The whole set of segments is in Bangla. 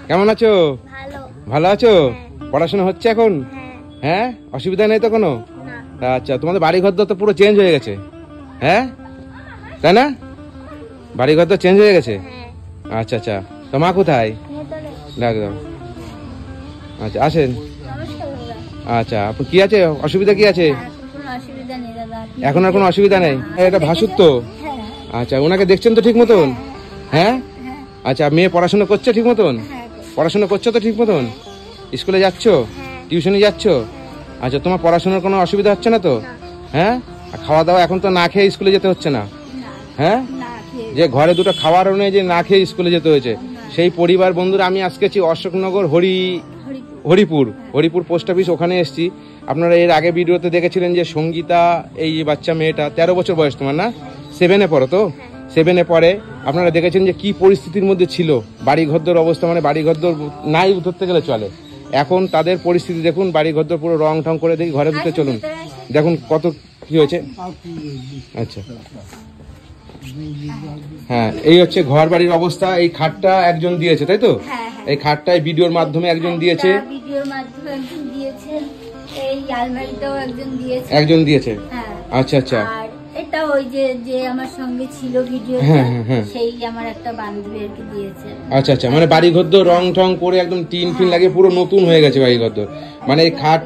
কেমন আছো? ভালো। ভালো আছো? হ্যাঁ। পড়াশোনা হচ্ছে এখন? হ্যাঁ। হ্যাঁ, অসুবিধা নেই তো কোনো? না। আচ্ছা, তোমাদের বাড়ি ঘর তো পুরো চেঞ্জ হয়ে গেছে, হ্যাঁ তাই না? বাড়ি ঘর তো চেঞ্জ হয়ে গেছে। হ্যাঁ। আচ্ছা আচ্ছা, তো মা কোথায়? ভেতরে। ডাক দাও। আচ্ছা আসেন। নমস্কার দাদা। আচ্ছা, আপনার কি আছে, অসুবিধা কি আছে? এখন কোনো অসুবিধা নেই দাদা। এখন আর কোনো অসুবিধা নেই? এটা ভাসুর তো? হ্যাঁ। আচ্ছা, ওনাকে দেখছেন তো ঠিক মতন? হ্যাঁ। হ্যাঁ। আচ্ছা, মেয়ে পড়াশোনা করছে ঠিক মতন? হ্যাঁ। পড়াশোনা করছো তো ঠিক মতন? স্কুলে যাচ্ছ? হ্যাঁ। টিউশনে যাচ্ছ? আচ্ছা, তোমার পড়াশোনার কোনো অসুবিধা হচ্ছে না তো? না। হ্যাঁ। আর খাওয়া দাওয়া এখন তো না খেয়ে স্কুলে যেতে হচ্ছে না? না। হ্যাঁ। না খেয়ে। যে ঘরে দুটো খাওয়ারও নেই, যে না খেয়ে স্কুলে যেতে হয়েছে, সেই পরিবার বন্ধুরা আমি আজকে আছি অশোকনগর হরিপুর পোস্ট অফিস, ওখানে এসেছি। আপনারা এর আগে ভিডিওতে দেখেছিলেন যে সঙ্গীতা, এই বাচ্চা মেয়েটা 13 বছর বয়স তোমার, না? 7-এ পড়ো তো? 7-এ পড়ে। আপনারা দেখেছেন যে কি পরিস্থিতির মধ্যে ছিল, বাড়ি ঘরদোর অবস্থা, মানে বাড়ি ঘরদোর নাই ধরতে গেলে চলে। এখন তাদের পরিস্থিতি দেখুন, বাড়ি ঘরদোর পুরো রং ঠং করে। দেখি ঘরে ভিতরে চলুন, দেখুন কত কি হয়েছে। আচ্ছা, হ্যাঁ, এই হচ্ছে ঘর বাড়ির অবস্থা। এই খাটটা একজন দিয়েছে, তাই তো? হ্যাঁ। এই খাটটা ভিডিওর মাধ্যমে একজন দিয়েছে। ভিডিওর মাধ্যমে একজন দিয়েছে। এই আলমারিটাও একজন দিয়েছে। হ্যাঁ। আচ্ছা আচ্ছা। আর এটা ওই যে আমার সঙ্গে ছিল ভিডিও, সেই আমার একটা বান্ধবী আর কি দিয়েছে। আচ্ছা আচ্ছা, মানে বাড়ি ঘরদোর রং ঠং করে একদম টিন ফিন লাগিয়ে পুরো নতুন হয়ে গেছে বাড়ি ঘরদোর। মানে এই খাট।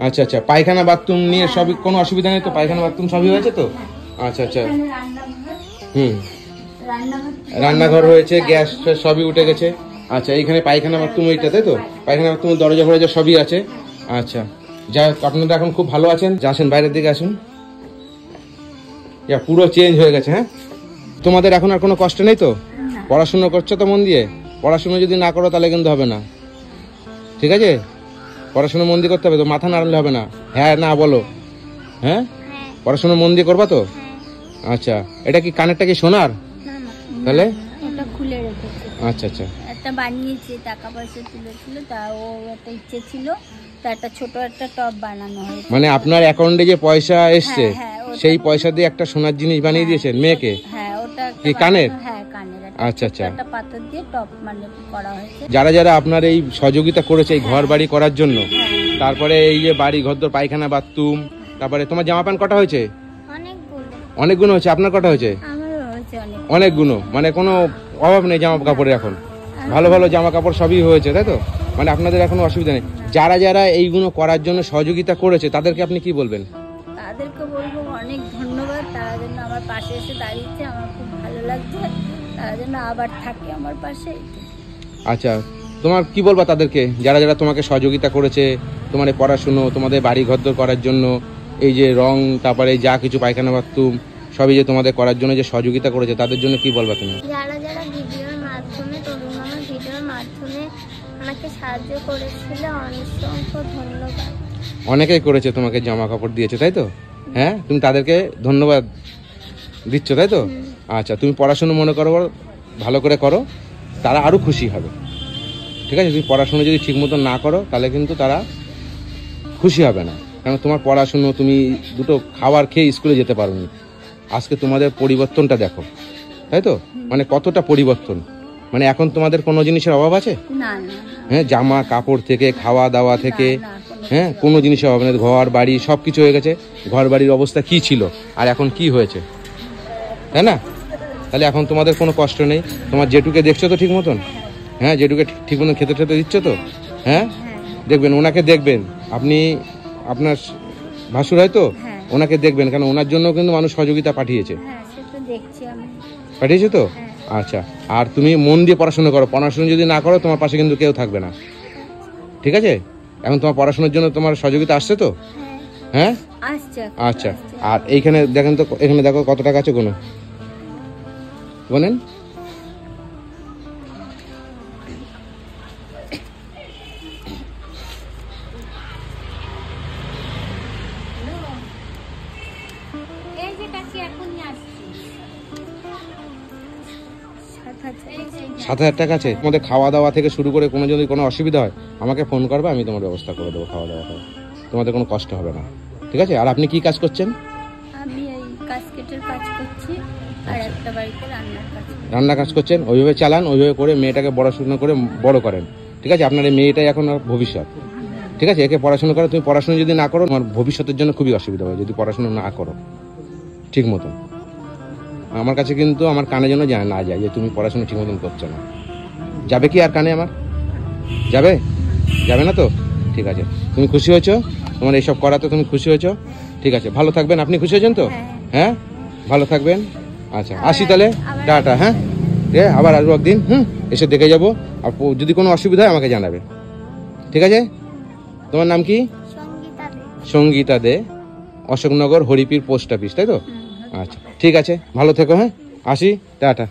আচ্ছা আচ্ছা, পায়খানা বাথরুম নিয়ে সবই কোনো অসুবিধা নেই তো? পায়খানা বাথরুম সবই হয়েছে তো? আচ্ছা আচ্ছা। রান্নাঘর হয়েছে, গ্যাস সবই উঠে গেছে। আচ্ছা, এইখানে পায়খানা বাথরুম ওইটা, তাই তো? পায়খানা বাথরুম দরজা ফরজা সবই আছে। আচ্ছা, যা আপনারা এখন খুব ভালো আছেন। আসেন বাইরের দিকে আসুন। পুরো চেঞ্জ হয়ে গেছে। হ্যাঁ, তোমাদের এখন আর কোনো কষ্ট নেই তো? পড়াশোনা করছো তো মন দিয়ে? পড়াশোনা যদি না করো তাহলে কিন্তু হবে না, ঠিক আছে? পড়াশোনা মন দিয়ে করতে হবে তো, মাথা নাড়লে হবে না। হ্যাঁ না বলো। হ্যাঁ, পড়াশোনা মন দিয়ে করবা তো? আচ্ছা, এটা কি কানেরটা কি সোনার? তাহলে এটা খুলে রেখেছে। আচ্ছা আচ্ছা। একটা বানিয়েছে, টাকা পয়সা তুলেছিল, তা ও একটা ইচ্ছে ছিল, তা একটা ছোট একটা টপ বানানো হয়েছে। মানে আপনার অ্যাকাউন্টে যে পয়সা এসছে, সেই পয়সা দিয়ে একটা সোনার জিনিস বানিয়ে দিয়েছেন মেয়েকে? হ্যাঁ, ওটা কি কানের? হ্যাঁ, কানের। আচ্ছা আচ্ছা। একটা পাথর দিয়ে টপ মানে করা হয়েছে। যারা যারা আপনার এই সহযোগিতা করেছে এই ঘর বাড়ি করার জন্য, তারপরে এই যে বাড়ি ঘরদোর পায়খানা বাথরুম, তারপরে তোমার জামা প্যান্ট কটা হয়েছে? অনেকগুলো হয়েছে। আপনার কটা হয়েছে? আমারও হয়েছে অনেকগুলো। মানে কোনো অভাব নেই জামা কাপড়ের, এখন ভালো ভালো জামা কাপড় সবই হয়েছে, তাই তো? মানে আপনাদের এখন অসুবিধা নেই। যারা যারা এইগুলো করার জন্য সহযোগিতা করেছে তাদেরকে আপনি কি বলবেন? তাদেরকে বলবো অনেক ধন্যবাদ। তারা জন্য আমার পাশে এসে দাঁড়িয়েছে, আমার খুব ভালো লাগছে। তারা জন্য আবার থাকে আমার পাশে। আচ্ছা, তোমার কি বলবা তাদেরকে, যারা যারা তোমাকে সহযোগিতা করেছে, তোমার পড়াশুনো, তোমাদের বাড়ি ঘরদোর করার জন্য, এই যে রং, তারপরে যা কিছু পায়খানা বাথরুম সবই যে তোমাদের করার জন্য যে সহযোগিতা করেছে, তাদের জন্য কি বলবা তুমি? যারা যারা ভিডিওর মাধ্যমে, তরুণ মামার ভিডিওর মাধ্যমে আমাকে সাহায্য করেছিল, অসংখ্য ধন্যবাদ। অনেকেই করেছে, তোমাকে জামা কাপড় দিয়েছে, তাই তো? হ্যাঁ, তুমি তাদেরকে ধন্যবাদ দিচ্ছ, তাই তো? আচ্ছা, তুমি পড়াশুনো মনে করো ভালো করে করো, তারা আরো খুশি হবে, ঠিক আছে? তুমি পড়াশুনো যদি ঠিক মতো না করো তাহলে কিন্তু তারা খুশি হবে না। কারণ তোমার পড়াশুনো, তুমি দুটো খাবার খেয়ে স্কুলে যেতে পারোনি। আজকে তোমাদের পরিবর্তনটা দেখো, তাই তো? মানে কতটা পরিবর্তন। মানে এখন তোমাদের কোনো জিনিসের অভাব আছে? না। হ্যাঁ, জামা কাপড় থেকে, খাওয়া দাওয়া থেকে, হ্যাঁ, কোনো জিনিসের অভাব নেই। ঘর বাড়ি সব কিছু হয়ে গেছে। ঘর বাড়ির অবস্থা কি ছিল আর এখন কি হয়েছে, তাই না? তাহলে এখন তোমাদের কোনো কষ্ট নেই। তোমার জেঠুকে দেখছো তো ঠিক মতন? হ্যাঁ, জেঠুকে ঠিক মতন খেতে খেতে দিচ্ছ তো? হ্যাঁ, দেখবেন, ওনাকে দেখবেন। আপনি আপনার ভাসুর হয়তো, ওনাকে দেখবেন, কারণ ওনার জন্য কিন্তু মানুষ সহযোগিতা পাঠিয়েছে। পাঠিয়েছে তো? আচ্ছা, আর তুমি মন দিয়ে পড়াশোনা করো। পড়াশোনা যদি না করো তোমার পাশে কিন্তু কেউ থাকবে না, ঠিক আছে? এখন তোমার পড়াশোনার জন্য তোমার সহযোগিতা আসছে তো? হ্যাঁ, আচ্ছা। আর এইখানে দেখেন তো, এখানে দেখো কত টাকা আছে, কোনো বলেন? ৳৭,০০০ টাকা আছে। তোমাদের খাওয়া দাওয়া থেকে শুরু করে কোনো যদি কোনো অসুবিধা হয় আমাকে ফোন করবে, আমি তোমার ব্যবস্থা করে দেবো। খাওয়া দাওয়া তোমাদের কোনো কষ্ট হবে না, ঠিক আছে? আর আপনি কি কাজ করছেন? আমি এই কাস্কেটের কাজ করছি, আর একটা বাড়িতে রান্নার কাজ করছি। রান্না কাজ করছেন, ওইভাবে চালান, ওইভাবে করে মেয়েটাকে পড়াশোনা করে বড় করেন। ঠিক আছে, আপনার এই মেয়েটাই এখন আর ভবিষ্যৎ। ঠিক আছে, একে পড়াশোনা করো। তুমি পড়াশোনা যদি না করো, তোমার ভবিষ্যতের জন্য খুবই অসুবিধা হবে যদি পড়াশোনা না করো ঠিক মতন। আমার কাছে কিন্তু আমার কানে যেন না যায় যে তুমি পড়াশোনা ঠিক মতন করছো না। যাবে কি আর কানে আমার? যাবে? যাবে না তো? ঠিক আছে, তুমি খুশি হয়েছো? তোমার এইসব করাতে তুমি খুশি হয়েছো? ঠিক আছে, ভালো থাকবেন। আপনি খুশি হয়েছেন তো? হ্যাঁ, ভালো থাকবেন। আচ্ছা, আসি তাহলে, টাটা। হ্যাঁ, আবার আসবো একদিন, এসে দেখে যাবো। আর যদি কোনো অসুবিধা হয় আমাকে জানাবে। ঠিক আছে, তোমার নাম কি? সঙ্গীতা দে, অশোকনগর হরিপীর পোস্ট অফিস, তাই তো? আচ্ছা, ঠিক আছে, ভালো থেকো। হ্যাঁ, আসি, টাটা।